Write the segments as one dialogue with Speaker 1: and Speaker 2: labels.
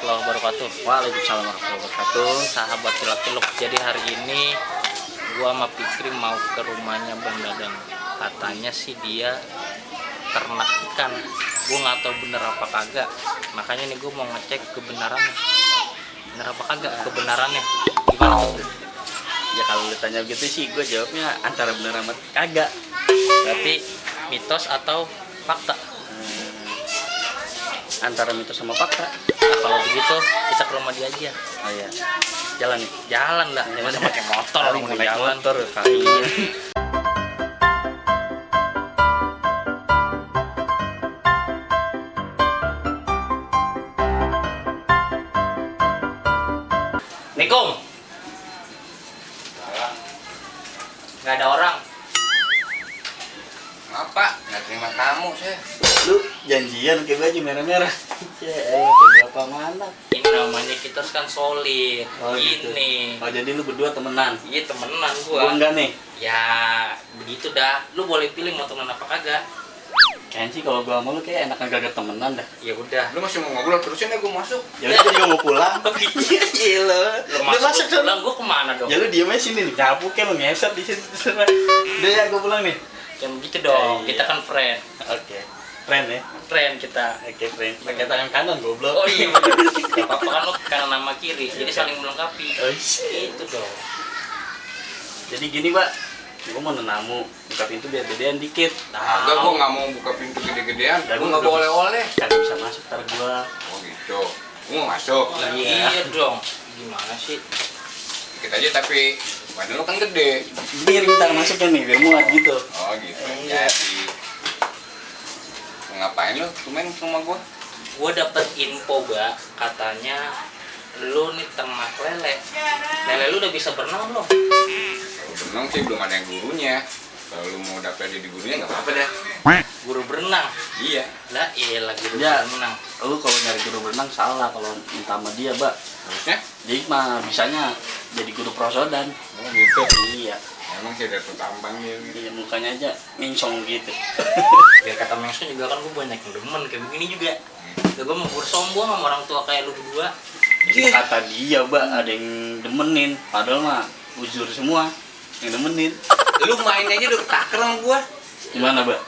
Speaker 1: warahmatullahi wabarakatuh.
Speaker 2: Waalaikumsalam warahmatullahi wabarakatuh.
Speaker 1: Sahabat cilok-cilok, jadi hari ini gua sama Fikri mau ke rumahnya Bang Dadang. Katanya sih dia ternak ikan. Gua nggak tahu bener apa kagak. Makanya nih gua mau ngecek kebenarannya. Bener apa kagak kebenarannya? Gimana tuh?
Speaker 2: Ya kalau ditanya gitu sih gue jawabnya antara benar sama kagak.
Speaker 1: Berarti mitos atau fakta?
Speaker 2: Antara mitos sama fakta.
Speaker 1: Nah, kalau begitu kita ke rumah dia aja.
Speaker 2: Oh iya. Jalan nih.
Speaker 1: Jalan lah, masa pakai motor
Speaker 2: Paling
Speaker 1: mau
Speaker 2: naik
Speaker 1: jalan.
Speaker 2: motor kali.
Speaker 1: Assalamualaikum. Nggak ada orang.
Speaker 3: Apa? Nggak terima tamu sih.
Speaker 2: Lu janjian pakai baju merah-merah. Ya, kayak berapa mana?
Speaker 1: Ini namanya kita kan solid.
Speaker 2: Oh, gitu.
Speaker 1: Ini.
Speaker 2: Oh jadi lu berdua temenan?
Speaker 1: Iya temenan
Speaker 2: Gua
Speaker 1: gua.
Speaker 2: enggak nih.
Speaker 1: Ya begitu dah. Lu boleh pilih mau temenan apa kagak.
Speaker 2: Kayaknya sih kalau gua sama lu kayak enak kagak temenan dah.
Speaker 1: Ya udah.
Speaker 3: Lu masih mau ngobrol terusin ya gue masuk.
Speaker 2: Ya udah gua juga mau pulang. Gila.
Speaker 1: Lu masuk pulang gua kemana dong?
Speaker 2: Ya lu diem aja sini nih. Nyapu kayak lu ngeset di situ. Udah ya gua pulang nih.
Speaker 1: Yang begitu dong.
Speaker 2: Iya.
Speaker 1: Kita kan friend.
Speaker 2: Oke. Friend ya.
Speaker 1: Friend kita.
Speaker 2: Oke, friend. Pakai tangan kanan goblok.
Speaker 1: Oh iya. Gak apa-apa kan lu kanan sama kiri. Jadi saling melengkapi.
Speaker 2: Oh, iya.
Speaker 1: Itu dong.
Speaker 2: Jadi gini, Pak. Gua mau nenamu, buka pintu biar gedean dikit.
Speaker 3: Agak gue nggak mau buka pintu gede-gedean.
Speaker 2: Dan
Speaker 3: Gue
Speaker 2: gua
Speaker 3: nggak
Speaker 2: udah
Speaker 3: boleh-oleh.
Speaker 2: Kagak bisa masuk ntar gua.
Speaker 3: Oh gitu. Gue mau masuk.
Speaker 1: Iya dong. Gimana sih?
Speaker 3: Dikit aja tapi badan lu kan gede.
Speaker 2: Biar ntar masuknya nih, biar muat gitu.
Speaker 3: Oh gitu.
Speaker 2: Iya.
Speaker 3: Jadi ngapain lu? Tumen ke rumah gue.
Speaker 1: Gua dapet info Mbak, katanya lu nih ternak lele. Lele lu udah bisa berenang belum?
Speaker 3: Kalau berenang sih belum ada yang gurunya. Kalau lu mau daftar jadi gurunya nggak apa-apa dah.
Speaker 1: Guru berenang.
Speaker 3: Iya.
Speaker 1: Lah iya lagi guru
Speaker 2: Ya.
Speaker 1: berenang.
Speaker 2: Lu kalau nyari guru berenang salah kalau minta sama dia, Mbak.
Speaker 3: Harusnya?
Speaker 2: Jadi mah bisanya jadi guru prosodan.
Speaker 3: Oh gitu.
Speaker 2: Iya.
Speaker 3: Emang sih ada tuh tampang dia.
Speaker 2: Iya, mukanya aja mincong gitu.
Speaker 1: Biar kata Mengsco juga kan gua banyak yang demen kayak begini juga. Ya gua mau bersombong sama orang tua kayak lu berdua.
Speaker 2: Itu kata dia, Mbak, ada yang demenin. Padahal mah uzur semua yang demenin.
Speaker 3: Lu main aja udah ketaker sama gue.
Speaker 2: Gimana, Mbak?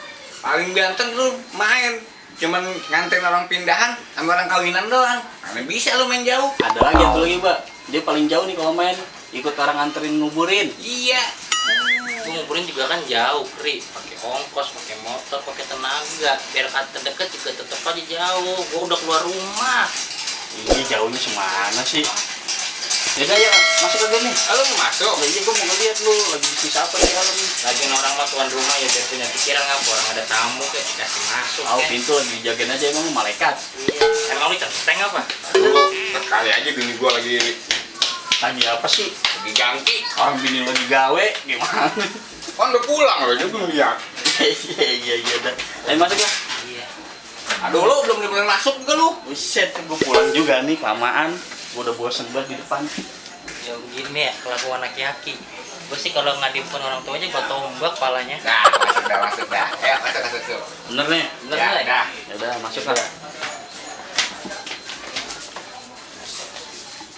Speaker 3: Paling ganteng lu main. Cuman nganterin orang pindahan sama orang kawinan doang. Mana bisa lu main jauh?
Speaker 2: Ada lagi satu lagi, Mbak. Dia paling jauh nih kalau main. Ikut orang nganterin nguburin.
Speaker 3: Iya.
Speaker 1: Gua nguburin juga kan jauh, Pri. Pakai ongkos, pakai motor, pakai tenaga. Biar kata deket juga tetep aja jauh. Gua udah keluar rumah.
Speaker 2: Ini jauhnya semana sih? Yaudah ya, masuk aja nih.
Speaker 3: Lu mau masuk?
Speaker 2: Ya iya, gue mau ngeliat lu lagi bisnis apa di dalam.
Speaker 1: Lagian orang mah tuan rumah ya biar punya pikiran ngapa orang ada tamu kayak dikasih masuk.
Speaker 2: Oh,
Speaker 1: kayak.
Speaker 2: pintu lagi dijagain aja, emang lu malaikat.
Speaker 1: Iya. Emang lu centeng apa?
Speaker 3: Dulu sekali aja bini gua lagi
Speaker 2: Lagi apa sih?
Speaker 3: ganti.
Speaker 2: Orang bini lagi gawe, gimana?
Speaker 3: Kan udah pulang loh, dia belum lihat.
Speaker 2: Iya, udah. Ayo masuk lah.
Speaker 1: Iya.
Speaker 3: Aduh lu belum boleh masuk juga lu.
Speaker 2: Buset, gue pulang juga nih, kelamaan. Gue udah bosen banget di depan.
Speaker 1: Ya begini ya kelakuan laki-laki. Gue sih kalau ngadipin orang tuanya gue tombak palanya.
Speaker 3: Nah, masuk dah. Ayo masuk.
Speaker 2: Bener nih?
Speaker 1: Bener
Speaker 3: Ya,
Speaker 1: nggak?
Speaker 3: dah.
Speaker 2: Yaudah, masuk lah.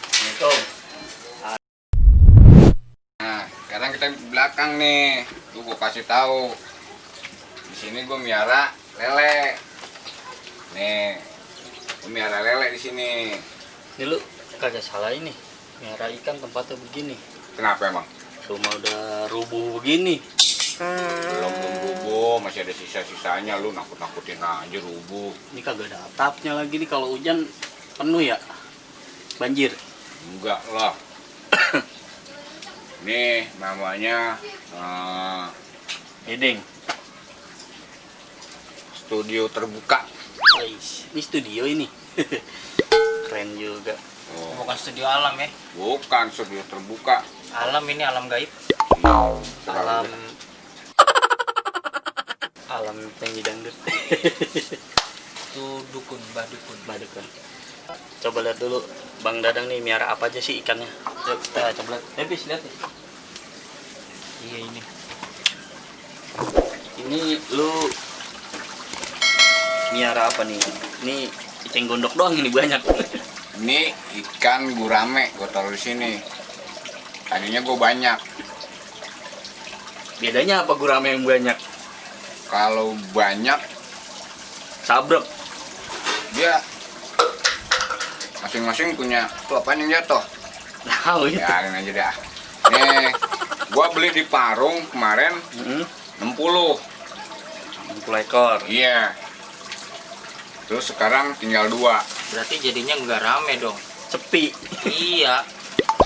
Speaker 2: Assalamualaikum.
Speaker 3: Nah, sekarang kita di belakang nih. Tuh gua kasih tahu. Di sini gua miara lele. Nih. Gua miara lele di sini.
Speaker 2: Ini lu kagak salah ini. Miara ikan tempatnya begini.
Speaker 3: Kenapa emang?
Speaker 2: Rumah udah rubuh begini.
Speaker 3: Belum rubuh, masih ada sisa-sisanya. Lu nakut-nakutin aja rubuh.
Speaker 2: Ini kagak ada atapnya lagi nih, kalau hujan penuh ya. Banjir.
Speaker 3: Enggak lah. Nih namanya
Speaker 2: Edeng.
Speaker 3: studio terbuka.
Speaker 2: Ini studio ini. Keren juga.
Speaker 3: Oh,
Speaker 1: Bukan studio alam ya.
Speaker 3: bukan studio terbuka.
Speaker 1: Alam ini alam gaib.
Speaker 2: Alam alam penyanyi dangdut.
Speaker 1: Itu dukun, bah dukun.
Speaker 2: Badukun. Coba lihat dulu Bang Dadang nih miara apa aja sih ikannya. Yuk, kita coba lihat. Habis lihat nih.
Speaker 1: Iya ini.
Speaker 2: Ini lu miara apa nih? Ini eceng gondok doang ini banyak.
Speaker 3: Ini ikan gurame gue taruh di sini. Tadinya gue banyak.
Speaker 2: Bedanya apa gurame yang banyak?
Speaker 3: Kalau banyak
Speaker 2: Sabrek.
Speaker 3: dia masing-masing punya tuh apa yang jatuh.
Speaker 2: Tahu itu.
Speaker 3: Biarin aja dah. Nih, gue beli di Parung kemarin 60.
Speaker 2: 60 ekor.
Speaker 3: Iya. Terus sekarang tinggal 2.
Speaker 1: Berarti jadinya nggak rame dong.
Speaker 2: Sepi.
Speaker 1: Iya.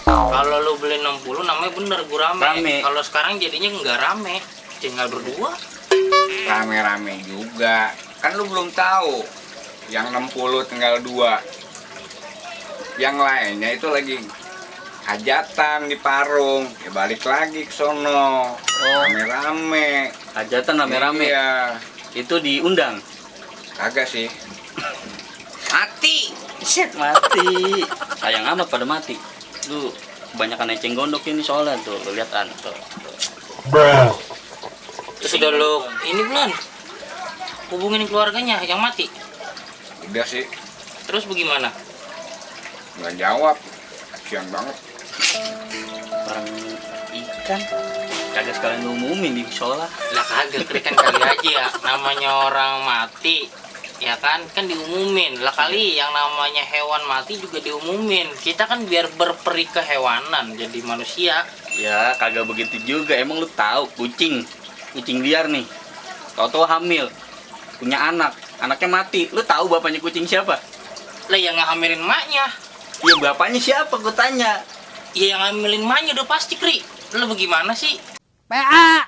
Speaker 1: Kalau lu beli 60 namanya bener gurame.
Speaker 2: Rame.
Speaker 1: Kalau sekarang jadinya nggak rame, tinggal berdua.
Speaker 3: Rame-rame juga. Kan lu belum tahu. Yang 60 tinggal 2. Yang lainnya itu lagi hajatan di Parung. Ya balik lagi ke sono. Rame-rame.
Speaker 2: Hajatan rame-rame.
Speaker 3: Iya.
Speaker 2: Itu diundang.
Speaker 3: Kagak sih. Mati.
Speaker 2: Set mati. Sayang amat pada mati. Lu kebanyakan eceng gondok ini soalnya tuh. Lu lihat tuh.
Speaker 1: Terus udah lu ini belum? Hubungin keluarganya yang mati.
Speaker 3: Udah sih.
Speaker 1: Terus bagaimana?
Speaker 3: Nggak jawab. Kasian banget.
Speaker 2: Orang ikan kagak sekalian lu umumin di sekolah.
Speaker 1: Lah kagak, kan kali aja ya. Namanya orang mati, ya kan diumumin. Lah kali yang namanya hewan mati juga diumumin. Kita kan biar berperi kehewanan jadi manusia.
Speaker 2: Ya kagak begitu juga. Emang lu tahu kucing liar nih. Tahu hamil, punya anaknya mati. Lu tahu bapaknya kucing siapa?
Speaker 1: Lah yang ngehamilin maknya.
Speaker 2: Ya bapaknya siapa? Gue tanya.
Speaker 1: Ya yang ngehamilin maknya udah pasti, Kri. Lu bagaimana sih?
Speaker 2: PA.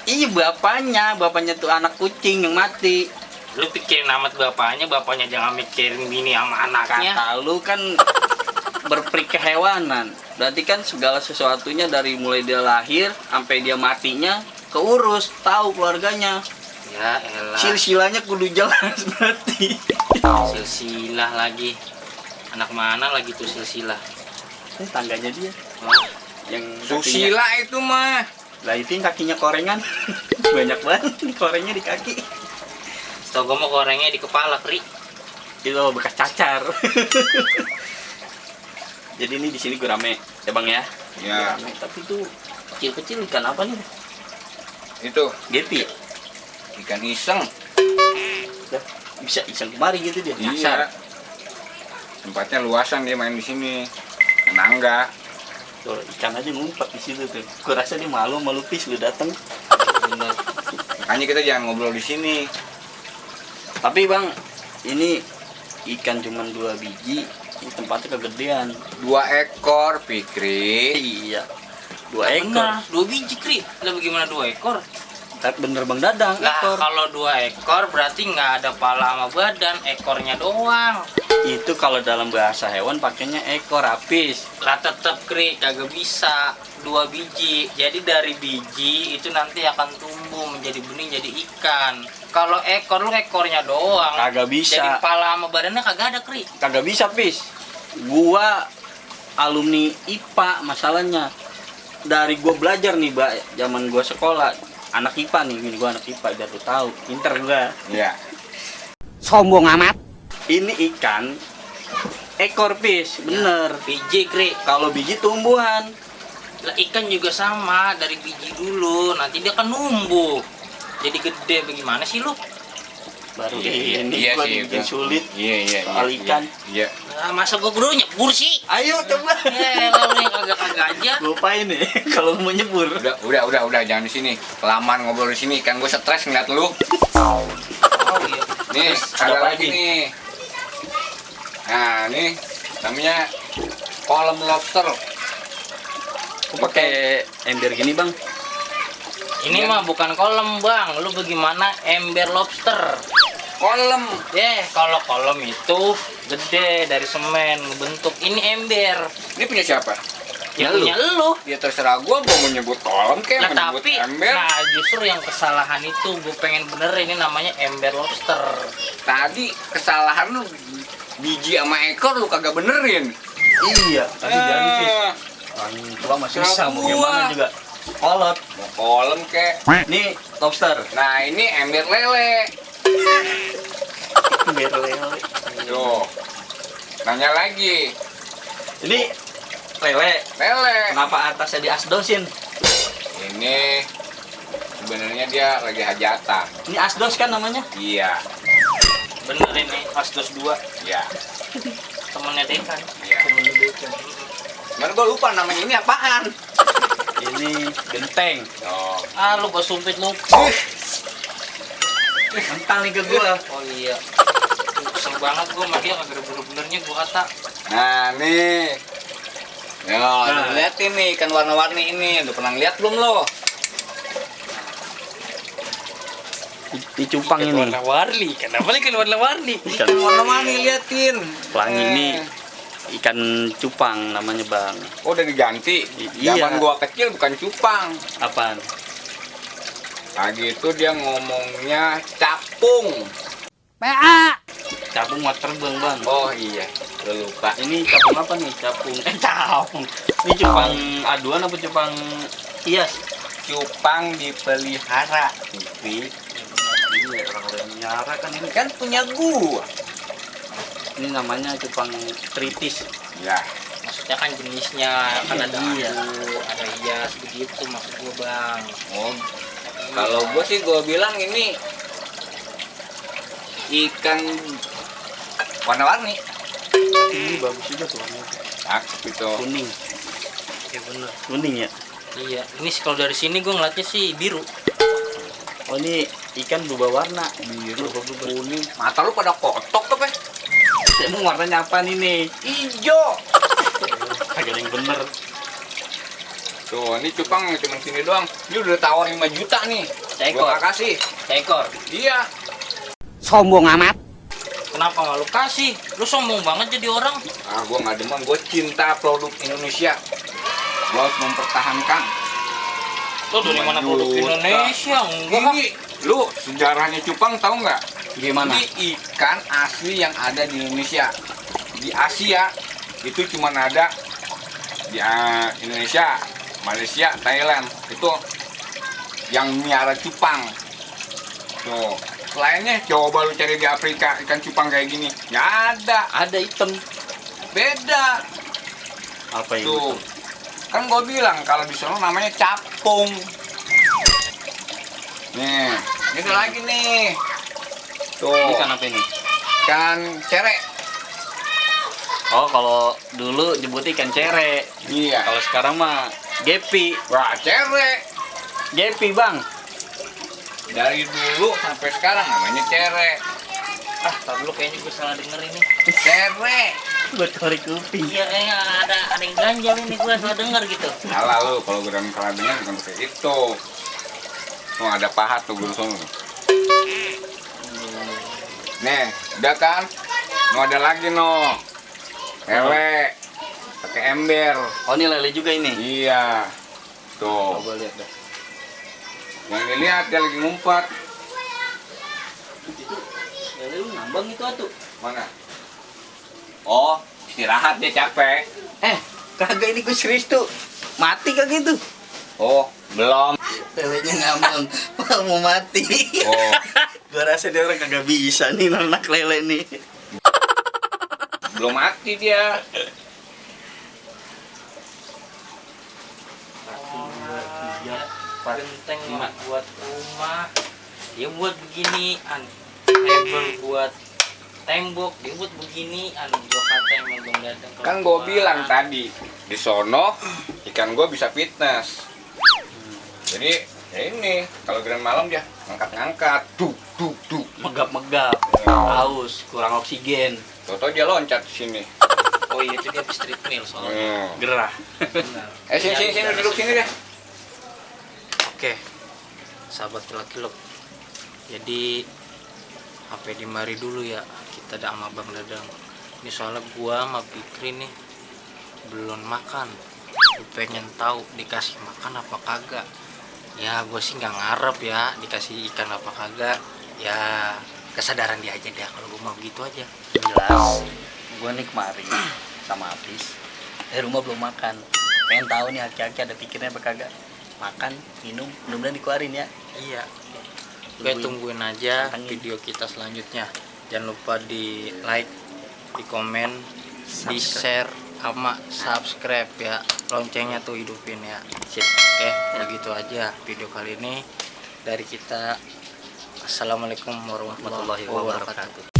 Speaker 2: Iya bapaknya tuh anak kucing yang mati.
Speaker 1: Lu pikirin amat bapaknya jangan mikirin bini sama anaknya.
Speaker 2: Kata lu kan berperi kehewanan. Berarti kan segala sesuatunya dari mulai dia lahir sampai dia matinya keurus, tahu keluarganya.
Speaker 1: Ya elah.
Speaker 2: Silsilahnya kudu jelas berarti.
Speaker 1: Silsilah lagi. Anak mana lagi tuh silsilah?
Speaker 2: Ini tangganya dia.
Speaker 1: Wah,
Speaker 2: Yang
Speaker 3: Susila itu mah.
Speaker 2: Lah itu yang kakinya korengan. Banyak banget korengnya di kaki.
Speaker 1: tau gue mau gorengnya di kepala, Kri.
Speaker 2: Itu bekas cacar. Jadi ini di sini gurame, ya Bang ya.
Speaker 3: Ya,
Speaker 2: Gurame, tapi itu kecil-kecil ikan apa nih?
Speaker 3: itu
Speaker 2: Geti.
Speaker 3: ikan iseng.
Speaker 2: Dah, bisa iseng kemari gitu dia.
Speaker 3: Iya.
Speaker 2: Nyasar.
Speaker 3: Tempatnya luasan dia main di sini. Nangga.
Speaker 2: Tuh, ikan aja ngumpet di situ tuh. Gua rasa dia malu pis lu datang.
Speaker 1: Bener.
Speaker 3: Makanya kita jangan ngobrol di sini.
Speaker 2: Tapi Bang, ini ikan cuma 2 biji, ini tempatnya kegedean.
Speaker 3: 2 ekor, Fikri.
Speaker 2: Iya. 2 ekor.
Speaker 1: Bener, 2 biji, Kri. Lah bagaimana 2 ekor?
Speaker 2: Tapi bener Bang Dadang,
Speaker 1: Lah
Speaker 2: ekor.
Speaker 1: kalau 2 ekor berarti nggak ada pala sama badan, ekornya doang.
Speaker 2: Itu kalau dalam bahasa hewan pakainya ekor habis.
Speaker 1: Lah tetep, Kri, kagak bisa 2 biji. Jadi dari biji itu nanti akan tumbuh menjadi benih jadi ikan. Kalau ekor lu ekornya doang.
Speaker 2: Kagak bisa.
Speaker 1: Jadi pala sama badannya kagak ada, Kri.
Speaker 2: Kagak bisa, Pis. Gua alumni IPA masalahnya. Dari gua belajar nih, Mbak, zaman gua sekolah. Anak IPA nih, gini gua anak IPA, biar lu tahu. Pinter gua.
Speaker 3: Iya.
Speaker 4: Sombong amat.
Speaker 2: Ini ikan ekor, Pis. Bener.
Speaker 1: Biji, Kri.
Speaker 2: Kalau biji tumbuhan.
Speaker 1: Lah ikan juga sama, dari biji dulu, nanti dia akan numbuh. Jadi gede, bagaimana sih lu?
Speaker 2: Baru
Speaker 3: Iya,
Speaker 2: ini
Speaker 3: iya
Speaker 2: gua
Speaker 3: sih,
Speaker 2: bikin
Speaker 3: itu.
Speaker 2: sulit.
Speaker 3: Iya.
Speaker 2: Soal ikan.
Speaker 3: Iya.
Speaker 1: Nah, masa gua guru nyebur sih?
Speaker 2: Ayo coba.
Speaker 1: Lu yang kagak-kagak aja.
Speaker 2: Lupain nih kalau mau nyebur.
Speaker 3: Udah, jangan di sini. Kelamaan ngobrol di sini, kan gue stres ngeliat lu.
Speaker 1: Oh iya.
Speaker 3: Nih,
Speaker 2: Terus
Speaker 3: ada
Speaker 2: apa
Speaker 3: lagi
Speaker 2: lagi?
Speaker 3: nih. Nah, nih namanya kolam lobster.
Speaker 2: Aku pakai ember gini, Bang.
Speaker 1: Ini mah bukan kolam, Bang. Lu bagaimana ember lobster?
Speaker 3: Kolam.
Speaker 1: Kalau kolam itu gede dari semen bentuk. Ini ember.
Speaker 3: Ini punya siapa?
Speaker 1: Ya
Speaker 2: Ya,
Speaker 1: punya lu.
Speaker 3: Ya terserah gua mau menyebut kolam kayak
Speaker 1: Nah,
Speaker 3: menyebut
Speaker 1: tapi
Speaker 3: ember.
Speaker 1: nah justru yang kesalahan itu gue pengen bener ini namanya ember lobster.
Speaker 3: Tadi kesalahan lu biji sama ekor lu kagak benerin.
Speaker 2: Iya, tadi jadi Pis.
Speaker 3: Ah,
Speaker 2: Orang tua masih
Speaker 3: Kenapa
Speaker 2: bisa mau
Speaker 3: gua?
Speaker 2: gimana juga. Kolot.
Speaker 3: mau kolam kek.
Speaker 2: Nih lobster.
Speaker 3: Nah, ini ember lele.
Speaker 2: Ember lele.
Speaker 3: Tuh. Nanya lagi.
Speaker 2: Ini lele.
Speaker 3: Lele.
Speaker 2: Kenapa atasnya diasdosin?
Speaker 3: Ini sebenarnya dia lagi hajatan.
Speaker 2: Ini asdos kan namanya?
Speaker 3: Iya.
Speaker 1: Bener ini
Speaker 2: Asdos 2.
Speaker 3: Iya.
Speaker 1: temennya Dekan.
Speaker 3: Iya.
Speaker 2: Temen Dekan.
Speaker 3: Cuman gue lupa namanya ini apaan.
Speaker 2: Ini genteng.
Speaker 3: Oh.
Speaker 1: Ah lu gak sumpit lu.
Speaker 2: Mentang nih ke gua.
Speaker 1: Oh iya. Kesel banget gua sama dia kagak ada bener-benernya gua kata.
Speaker 3: Nah nih. Yo,
Speaker 2: Nah.
Speaker 3: liatin nih ikan warna-warni ini. Udah pernah lihat belum lo?
Speaker 2: Di cupang
Speaker 1: Ikan
Speaker 2: ini.
Speaker 1: warna-warni. Kenapa nih ikan warna-warni?
Speaker 2: Ikan
Speaker 3: Ikan warna-warni liatin.
Speaker 2: pelangi ini ikan cupang namanya, Bang.
Speaker 3: Oh, udah diganti.
Speaker 2: Iya.
Speaker 3: Zaman gua kecil bukan cupang.
Speaker 2: Apaan?
Speaker 3: Lagi itu dia ngomongnya capung.
Speaker 4: PA.
Speaker 2: Capung mau terbang, Bang.
Speaker 3: Oh iya, gua lupa.
Speaker 2: Ini capung apa nih? Capung. Capung. Ini cupang aduan apa cupang hias?
Speaker 3: Cupang dipelihara.
Speaker 2: Tapi iya, orang-orang nyara kan ini.
Speaker 3: Kan punya gua.
Speaker 2: Ini namanya cupang tritis.
Speaker 3: Ya.
Speaker 1: Maksudnya kan jenisnya kan ada
Speaker 2: Iya.
Speaker 1: adu, ada hias begitu maksud gua bang.
Speaker 3: Oh, kalau gua sih gua bilang ini ikan warna-warni.
Speaker 2: Ini bagus juga tuh warnanya.
Speaker 3: Cakep itu.
Speaker 2: Kuning.
Speaker 1: Iya bener.
Speaker 2: Kuning ya?
Speaker 1: Iya. Ini sih kalau dari sini gua ngeliatnya sih biru.
Speaker 2: Oh, ini ikan berubah warna.
Speaker 3: Biru, kuning. Mata lu pada kotok apa?
Speaker 2: Emang warnanya apa nih?
Speaker 3: Ijo.
Speaker 2: Kagak ada yang bener.
Speaker 3: Tuh, ini cupang cuma sini doang. Ini udah tawar 5 juta nih.
Speaker 1: Seekor.
Speaker 3: Gua nggak kasih.
Speaker 1: Seekor.
Speaker 3: Iya.
Speaker 4: Sombong amat.
Speaker 1: Kenapa nggak lu kasih? Lu sombong banget jadi orang.
Speaker 3: Ah, gua nggak demen. Gua cinta produk Indonesia. Gua harus mempertahankan.
Speaker 1: Lu dari mana
Speaker 3: 5
Speaker 1: produk
Speaker 3: juta.
Speaker 1: Indonesia? Enggak.
Speaker 3: Ini, lu sejarahnya cupang tahu nggak?
Speaker 2: Gimana?
Speaker 3: Ini ikan asli yang ada di Indonesia. Di Asia itu cuma ada di Indonesia, Malaysia, Thailand. Itu yang miara cupang. Tuh, lainnya coba lu cari di Afrika ikan cupang kayak gini. Nggak ada,
Speaker 2: Ada item.
Speaker 3: beda.
Speaker 2: Apa yang
Speaker 3: Tuh,
Speaker 2: item?
Speaker 3: kan gue bilang kalau di sana namanya capung. Nih, ini ada lagi nih. Tuh,
Speaker 2: Ini kan apa ini?
Speaker 3: ikan cere.
Speaker 2: Oh, kalau dulu nyebut ikan cere.
Speaker 3: Iya.
Speaker 2: Kalau sekarang mah gepi.
Speaker 3: Wah, cere.
Speaker 2: Gepi, Bang.
Speaker 3: Dari dulu sampai sekarang namanya cere.
Speaker 1: Ah, tar dulu kayaknya gue salah denger ini.
Speaker 3: Cere.
Speaker 2: Buat korek kuping.
Speaker 1: Iya, kayaknya ada yang ganjal ini gue salah denger gitu.
Speaker 3: Salah lu, kalau gue udah salah dengar bukan kayak itu. Tuh ada pahat tuh gue sono. Nih, udah kan? No ada lagi no. Lele. Pakai ember.
Speaker 2: Oh, ini lele juga ini.
Speaker 3: Iya. Tuh.
Speaker 2: Coba lihat dah.
Speaker 3: Yang dilihat dia lagi ngumpet.
Speaker 2: Lele lu ngambang itu atuh.
Speaker 3: Mana? Oh, istirahat dia capek.
Speaker 2: Kagak, ini gue serius tuh. Mati kagak itu?
Speaker 3: Oh, belum.
Speaker 2: Lelenya ngambang. Mau mati.
Speaker 3: Oh,
Speaker 2: Gua rasa dia orang kagak bisa nih nanak lele nih.
Speaker 3: belum mati dia.
Speaker 1: Genteng mah buat rumah. Dia buat beginian. Mebel buat tembok. Dia buat beginian. Gua kata emang Bang Dadang. kalau
Speaker 3: Kan gue
Speaker 1: gua-
Speaker 3: bilang tadi di sono ikan gue bisa fitness. Jadi ya ini kalau grand malam dia ngangkat-ngangkat, duk.
Speaker 2: Megap-megap. Haus, kurang oksigen.
Speaker 3: Toto dia loncat di sini.
Speaker 1: Oh iya itu dia habis treadmill soalnya.
Speaker 2: Gerah.
Speaker 1: Benar.
Speaker 3: Sini
Speaker 1: Iya,
Speaker 3: duduk sini deh.
Speaker 1: Oke, sahabat laki-laki. Jadi sampai di mari dulu ya kita ada sama Bang Dadang. Ini soalnya gua sama Fikri nih belum makan. Gua pengen tahu dikasih makan apa kagak. Ya gue sih nggak ngarep ya dikasih ikan apa kagak. Ya kesadaran dia aja deh kalau gue mau begitu aja.
Speaker 2: Jelas. Gua nih kemarin sama Apis. Dari rumah belum makan. Pengen tahu nih aki-aki ada pikirnya apa kagak. Makan, minum, mudah-mudahan dikeluarin ya.
Speaker 1: Iya. Gue tungguin aja
Speaker 2: Pantengin.
Speaker 1: video kita selanjutnya. Jangan lupa di like, di komen, di share sama subscribe ya, loncengnya tuh hidupin ya.
Speaker 2: Sip.
Speaker 1: Oke, begitu aja video kali ini dari kita. Assalamualaikum warahmatullahi wabarakatuh.